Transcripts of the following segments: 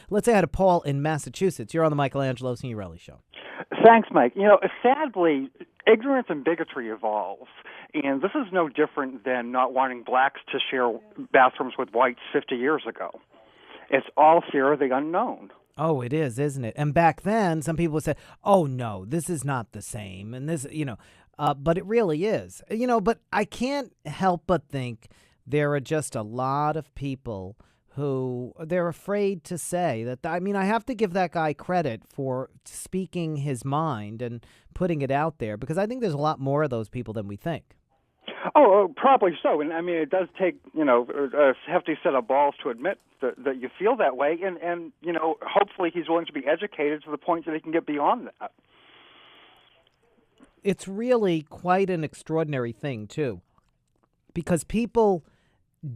Let's say hi to Paul in Massachusetts. You're on the Michelangelo Signorelli Show. Thanks, Mike. Sadly, ignorance and bigotry evolves, and this is no different than not wanting blacks to share bathrooms with whites 50 years ago. It's all fear of the unknown. Oh, it is, isn't it? And back then, some people would say, oh, no, this is not the same. And this, but it really is. But I can't help but think there are just a lot of people who they're afraid to say that. I mean, I have to give that guy credit for speaking his mind and putting it out there, because I think there's a lot more of those people than we think. Oh, probably so. And I mean, it does take, a hefty set of balls to admit that you feel that way. And hopefully he's willing to be educated to the point that he can get beyond that. It's really quite an extraordinary thing, too, because people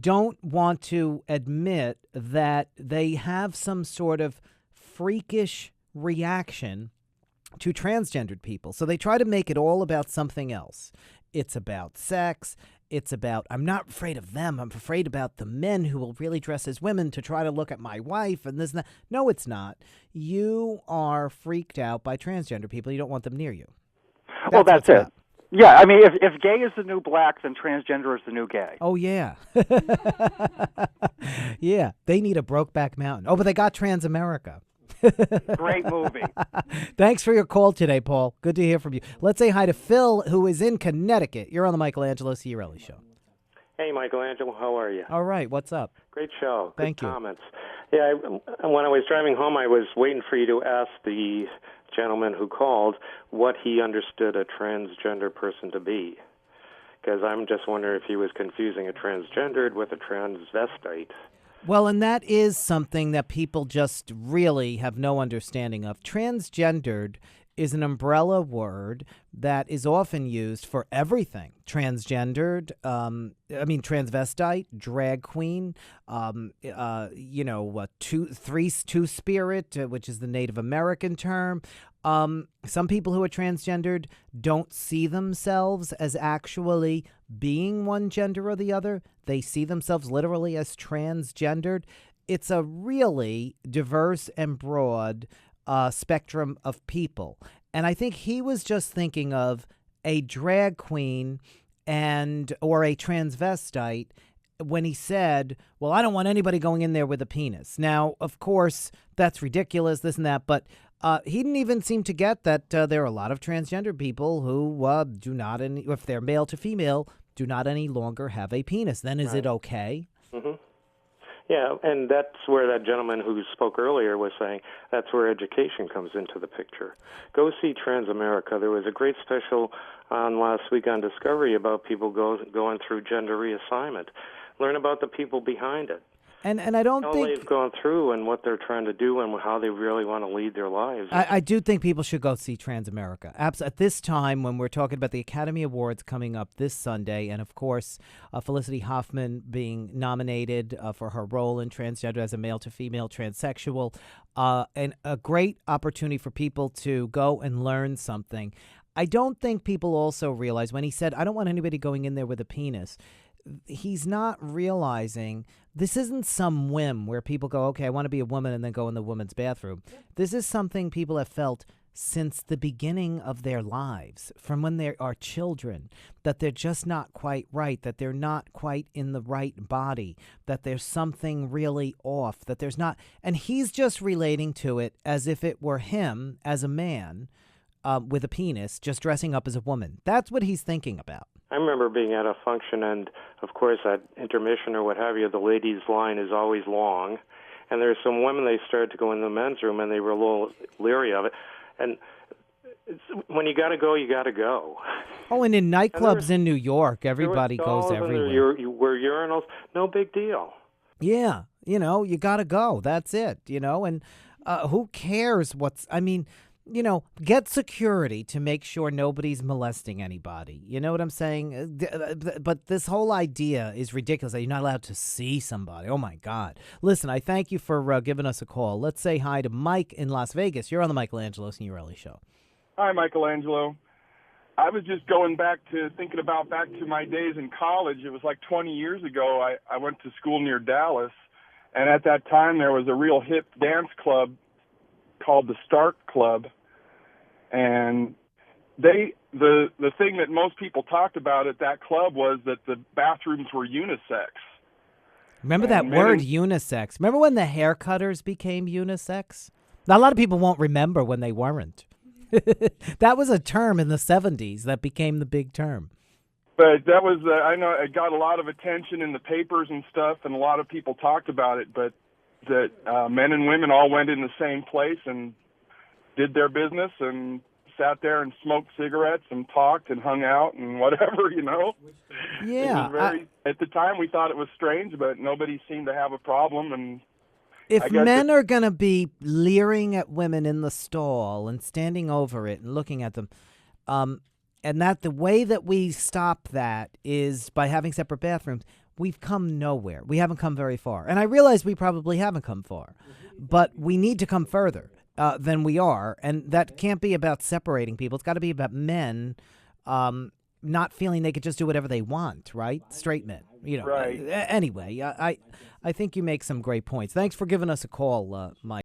don't want to admit that they have some sort of freakish reaction to transgendered people. So they try to make it all about something else. It's about sex. It's about, I'm not afraid of them. I'm afraid about the men who will really dress as women to try to look at my wife and this and that. No, it's not. You are freaked out by transgender people. You don't want them near you. That's it. About. Yeah, I mean, if gay is the new black, then transgender is the new gay. Oh, yeah. Yeah, they need a Brokeback Mountain. Oh, but they got Transamerica. Great movie. Thanks for your call today, Paul. Good to hear from you. Let's say hi to Phil, who is in Connecticut. You're on the Michelangelo Signorelli Show. Hey, Michelangelo, how are you? All right, what's up? Great show. Thank you. Comments. Yeah, when I was driving home, I was waiting for you to ask the gentleman who called what he understood a transgender person to be, because I'm just wondering if he was confusing a transgendered with a transvestite. Well, and that is something that people just really have no understanding of. Transgendered is an umbrella word that is often used for everything. Transgendered, transvestite, drag queen, two-spirit, which is the Native American term. Some people who are transgendered don't see themselves as actually being one gender or the other. They see themselves literally as transgendered. It's a really diverse and broad spectrum of people. And I think he was just thinking of a drag queen or a transvestite when he said, well, I don't want anybody going in there with a penis. Now, of course, that's ridiculous, this and that, but he didn't even seem to get that there are a lot of transgender people who do not, if they're male to female, do not any longer have a penis. Then is it okay? Mm-hmm. Yeah, and that's where that gentleman who spoke earlier was saying that's where education comes into the picture. Go see Transamerica. There was a great special on last week on Discovery about people going through gender reassignment. Learn about the people behind it. And I don't how think they've gone through and what they're trying to do and how they really want to lead their lives. I do think people should go see Transamerica. At this time, when we're talking about the Academy Awards coming up this Sunday, and of course, Felicity Huffman being nominated for her role in transgender as a male to female transsexual, and a great opportunity for people to go and learn something. I don't think people also realize when he said, I don't want anybody going in there with a penis, he's not realizing this isn't some whim where people go, okay, I want to be a woman and then go in the woman's bathroom. This is something people have felt since the beginning of their lives, from when they are children, that they're just not quite right, that they're not quite in the right body, that there's something really off, that there's not. And he's just relating to it as if it were him as a man with a penis just dressing up as a woman. That's what he's thinking about. I remember being at a function, and of course at intermission or what have you, the ladies' line is always long. And there's some women, they started to go in the men's room, and they were a little leery of it. And when you got to go, you got to go. Oh, and in nightclubs in New York, everybody goes everywhere. Where urinals, no big deal. Yeah, you got to go. That's it, and who cares get security to make sure nobody's molesting anybody. You know what I'm saying? But this whole idea is ridiculous that you're not allowed to see somebody. Oh, my God. Listen, I thank you for giving us a call. Let's say hi to Mike in Las Vegas. You're on the Michelangelo Signorelli Show. Hi, Michelangelo. I was just going back to my days in college. It was like 20 years ago. I went to school near Dallas, And at that time, there was a real hip dance club called the Stark Club, and the thing that most people talked about at that club was that the bathrooms were unisex. Remember that word, unisex? Remember when the hair cutters became unisex? Now, a lot of people won't remember when they weren't. That was a term in the 70s that became the big term. But that was, I know it got a lot of attention in the papers and stuff, and a lot of people talked about it, but that men and women all went in the same place and did their business and sat there and smoked cigarettes and talked and hung out and whatever, you know. Yeah. It was at the time, we thought it was strange, but nobody seemed to have a problem. And if men are going to be leering at women in the stall and standing over it and looking at them, and that the way that we stop that is by having separate bathrooms, we've come nowhere. We haven't come very far. And I realize we probably haven't come far, but we need to come further than we are. And that can't be about separating people. It's got to be about men not feeling they could just do whatever they want, right? Straight men, you know. Right. Anyway, I think you make some great points. Thanks for giving us a call, Mike.